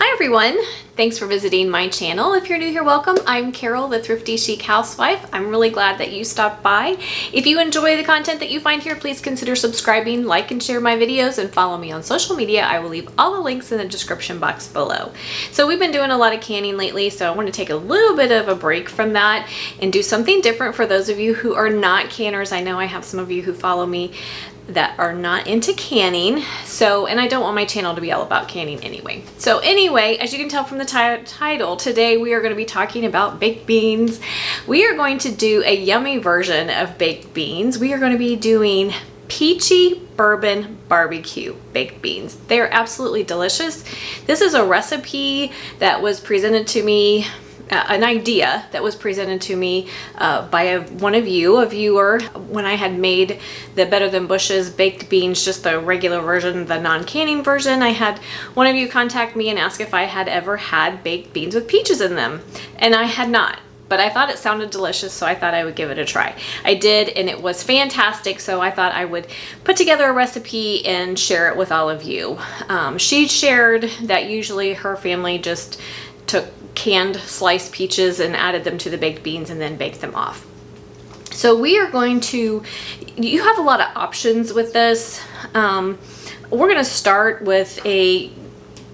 Hi everyone! Thanks for visiting my channel. If you're new here, welcome. I'm Carol, the Thrifty Chic Housewife. I'm really glad that you stopped by. If you enjoy the content that you find here, please consider subscribing, like and share my videos, and follow me on social media. I will leave all the links in the description box below. So we've been doing a lot of canning lately, so I want to take a little bit of a break from that and do something different for those of you who are not canners. I know I have some of you who follow me that are not into canning, and I don't want my channel to be all about canning anyway. So anyway, as you can tell from the title, today we are going to be talking about baked beans. We are going to do a yummy version of baked beans. We are going to be doing Peachy Bourbon barbecue baked beans. They're absolutely delicious. This is a recipe that was presented to me, an idea that was presented to me by one of you, a viewer, when I had made the Better Than Bush's baked beans, just the regular version, the non-canning version. I had one of you contact me and ask if I had ever had baked beans with peaches in them, and I had not. But I thought it sounded delicious, so I thought I would give it a try. I did, and it was fantastic, so I thought I would put together a recipe and share it with all of you. She shared that usually her family just took canned sliced peaches and added them to the baked beans and then baked them off. So we are going to, you have a lot of options with this. We're going to start with a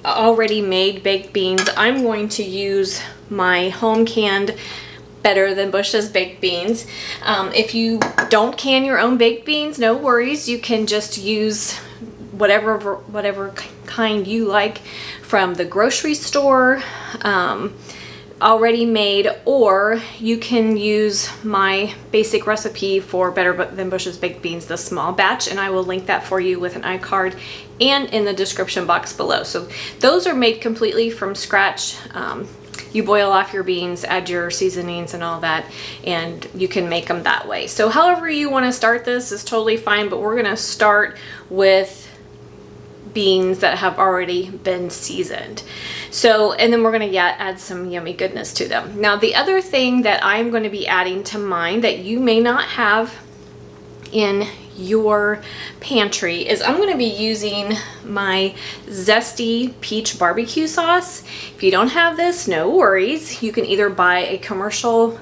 already made baked beans. I'm going to use my home canned Better Than Bush's baked beans. If you don't can your own baked beans, no worries. You can just use whatever kind you like from the grocery store, already made, or you can use my basic recipe for Better Than Bush's baked beans, the small batch, and I will link that for you with an iCard and in the description box below. So those are made completely from scratch. You boil off your beans, add your seasonings and all that, and you can make them that way. So however you want to start this is totally fine, but we're going to start with beans that have already been seasoned. So, and then we're going to add some yummy goodness to them. Now, the other thing that I'm going to be adding to mine that you may not have in your pantry is I'm going to be using my zesty peach barbecue sauce. If you don't have this, no worries. You can either buy a commercial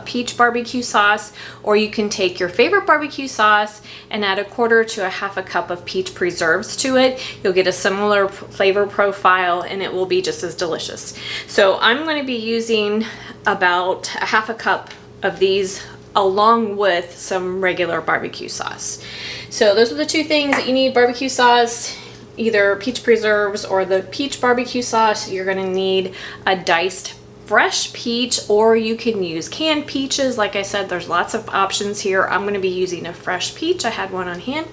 peach barbecue sauce, or you can take your favorite barbecue sauce and add 1/4 to 1/2 cup of peach preserves to it. You'll get a similar flavor profile and it will be just as delicious. So I'm going to be using about 1/2 cup of these along with some regular barbecue sauce. So those are the two things that you need: barbecue sauce, either peach preserves or the peach barbecue sauce. You're going to need a diced fresh peach, or you can use canned peaches. Like I said, there's lots of options here. I'm going to be using a fresh peach. I had one on hand.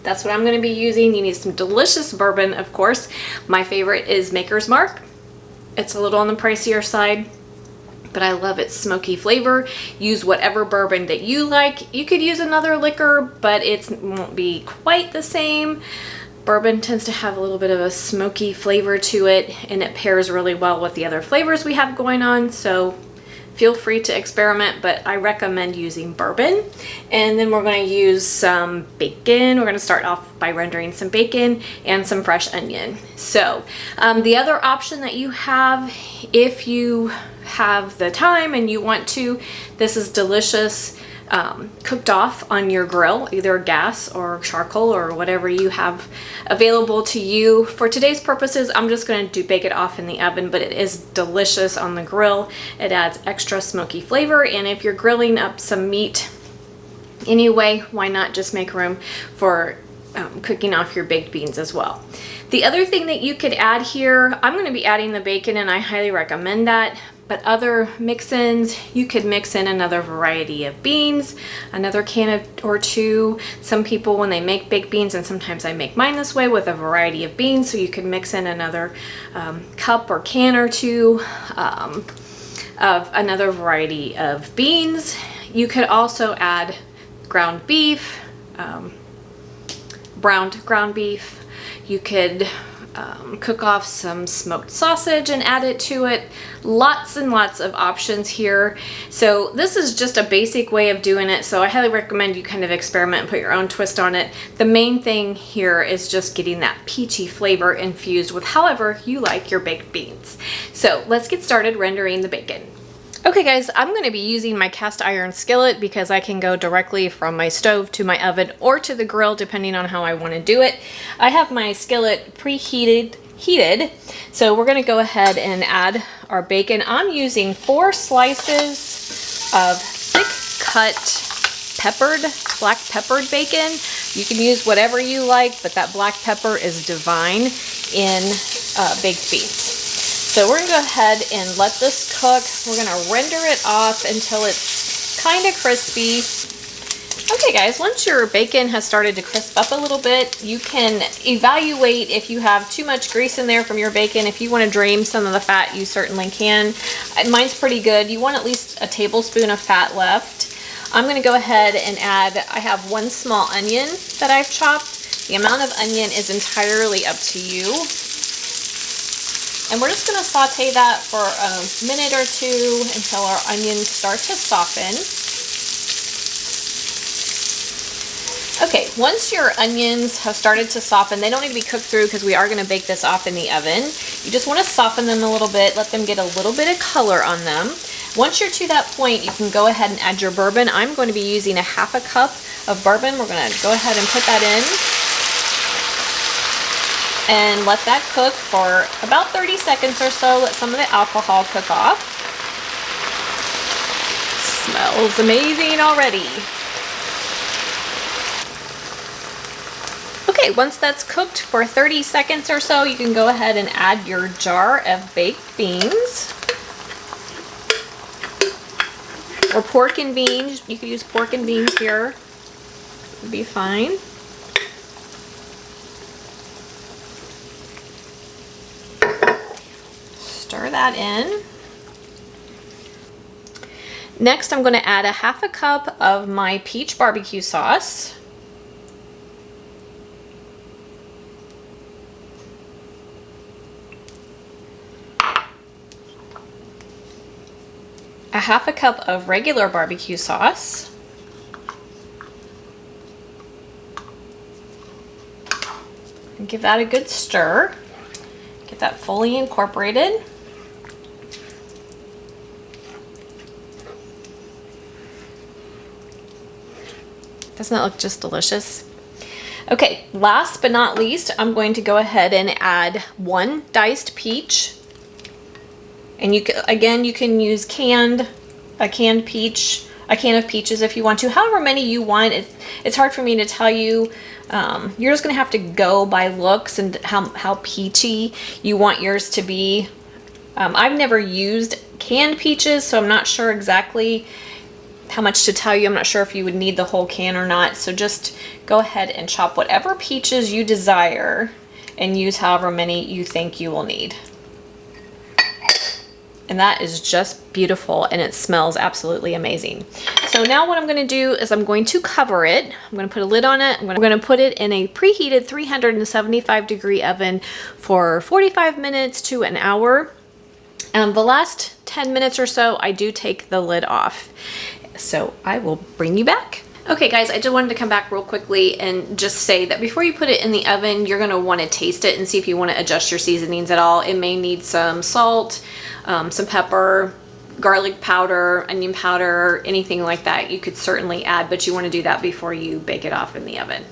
That's what I'm going to be using. You need some delicious bourbon, of course. My favorite is Maker's Mark. It's a little on the pricier side, but I love its smoky flavor. Use whatever bourbon that you like. You could use another liquor, but it won't be quite the same. Bourbon tends to have a little bit of a smoky flavor to it, and it pairs really well with the other flavors we have going on. So feel free to experiment, but I recommend using bourbon. And then we're going to use some bacon. We're going to start off by rendering some bacon and some fresh onion. So the other option that you have, if you have the time and you want to, this is delicious. Cooked off on your grill, either gas or charcoal or whatever you have available to you. For today's purposes, I'm just going to bake it off in the oven, but it is delicious on the grill. It adds extra smoky flavor, and if you're grilling up some meat anyway, why not just make room for cooking off your baked beans as well. The other thing that you could add here, I'm going to be adding the bacon, and I highly recommend that. But other mix-ins, you could mix in another variety of beans, another can or two. Some people, when they make baked beans, and sometimes I make mine this way with a variety of beans, so you can mix in another cup or can or two of another variety of beans. You could also add ground beef, browned ground beef. You could cook off some smoked sausage and add it to it. Lots and lots of options here. So this is just a basic way of doing it. So I highly recommend you kind of experiment and put your own twist on it. The main thing here is just getting that peachy flavor infused with however you like your baked beans. So let's get started rendering the bacon. Okay guys, I'm going to be using my cast iron skillet because I can go directly from my stove to my oven or to the grill depending on how I want to do it. I have my skillet preheated, so we're going to go ahead and add our bacon. I'm using 4 slices of thick cut black peppered bacon. You can use whatever you like, but that black pepper is divine in baked beans. So we're gonna go ahead and let this cook. We're gonna render it off until it's kind of crispy. Okay guys, once your bacon has started to crisp up a little bit, you can evaluate if you have too much grease in there from your bacon. If you want to drain some of the fat, you certainly can. Mine's pretty good. You want at least a tablespoon of fat left. I'm gonna go ahead and add, I have 1 small onion that I've chopped. The amount of onion is entirely up to you. And we're just going to saute that for a minute or 2 until our onions start to soften. Okay, once your onions have started to soften, they don't need to be cooked through because we are going to bake this off in the oven. You just want to soften them a little bit, let them get a little bit of color on them. Once you're to that point, you can go ahead and add your bourbon. I'm going to be using a 1/2 cup of bourbon. We're going to go ahead and put that in. And let that cook for about 30 seconds or so. Let some of the alcohol cook off. Smells amazing already. Okay, once that's cooked for 30 seconds or so, you can go ahead and add your jar of baked beans. Or pork and beans. You could use pork and beans here. Would be fine. Stir that in. Next, I'm going to add a 1/2 cup of my peach barbecue sauce. A 1/2 cup of regular barbecue sauce. And give that a good stir. Get that fully incorporated. Doesn't that look just delicious? Okay, last but not least, I'm going to go ahead and add 1 diced peach. And you can use a can of peaches if you want to, however many you want. It's hard for me to tell you. You're just gonna have to go by looks and how peachy you want yours to be. I've never used canned peaches, so I'm not sure exactly how much to tell you. I'm not sure if you would need the whole can or not. So just go ahead and chop whatever peaches you desire and use however many you think you will need. And that is just beautiful, and it smells absolutely amazing. So now what I'm going to do is I'm going to cover it. I'm going to put a lid on it. We're going to put it in a preheated 375-degree oven for 45 minutes to an hour. The last 10 minutes or so, I do take the lid off. So I will bring you back. Okay guys, I just wanted to come back real quickly and just say that before you put it in the oven, you're gonna wanna taste it and see if you wanna adjust your seasonings at all. It may need some salt, some pepper, garlic powder, onion powder, anything like that you could certainly add, but you wanna do that before you bake it off in the oven.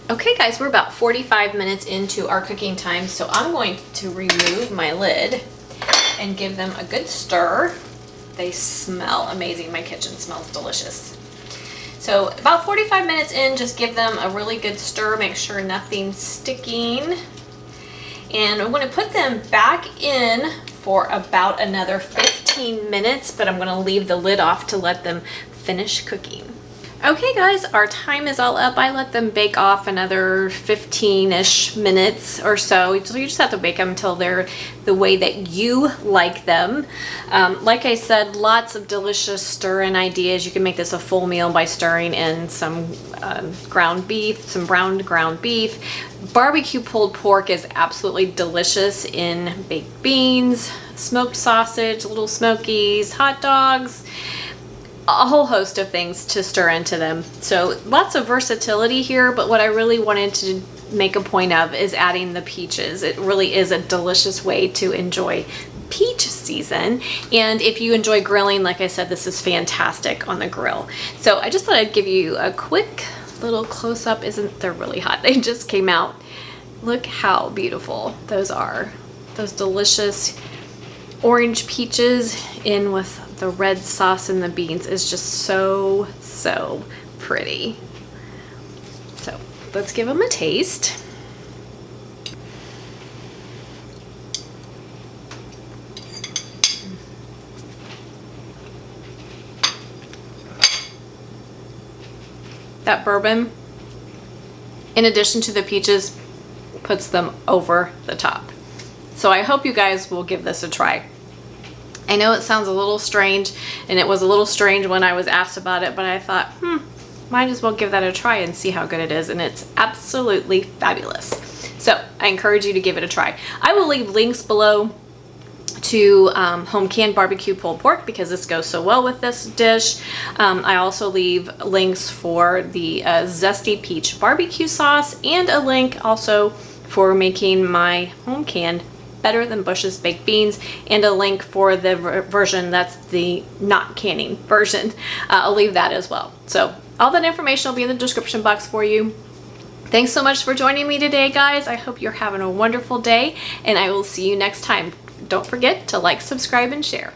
Okay guys, we're about 45 minutes into our cooking time, so I'm going to remove my lid and give them a good stir. They smell amazing. My kitchen smells delicious. So about 45 minutes in, just give them a really good stir. Make sure nothing's sticking. And I'm going to put them back in for about another 15 minutes, but I'm going to leave the lid off to let them finish cooking. Okay guys, our time is all up. I let them bake off another 15-ish minutes or so. So you just have to bake them until they're the way that you like them. Like I said, lots of delicious stir-in ideas. You can make this a full meal by stirring in some ground beef, some browned ground beef. Barbecue pulled pork is absolutely delicious in baked beans, smoked sausage, little smokies, hot dogs, a whole host of things to stir into them. So lots of versatility here, but what I really wanted to make a point of is adding the peaches. It really is a delicious way to enjoy peach season. And if you enjoy grilling, like I said, this is fantastic on the grill. So I just thought I'd give you a quick little close-up. They're really hot. They just came out. Look how beautiful those are. Those delicious orange peaches in with the red sauce and the beans is just so pretty. So let's give them a taste. That bourbon, in addition to the peaches, puts them over the top. So I hope you guys will give this a try. I know it sounds a little strange, and it was a little strange when I was asked about it, but I thought, might as well give that a try and see how good it is, and it's absolutely fabulous. So I encourage you to give it a try. I will leave links below to home canned barbecue pulled pork because this goes so well with this dish. I also leave links for the zesty peach barbecue sauce and a link also for making my home canned Better Than Bush's baked beans, and a link for the version that's the not canning version. I'll leave that as well. So all that information will be in the description box for you. Thanks so much for joining me today, guys. I hope you're having a wonderful day, and I will see you next time. Don't forget to like, subscribe, and share.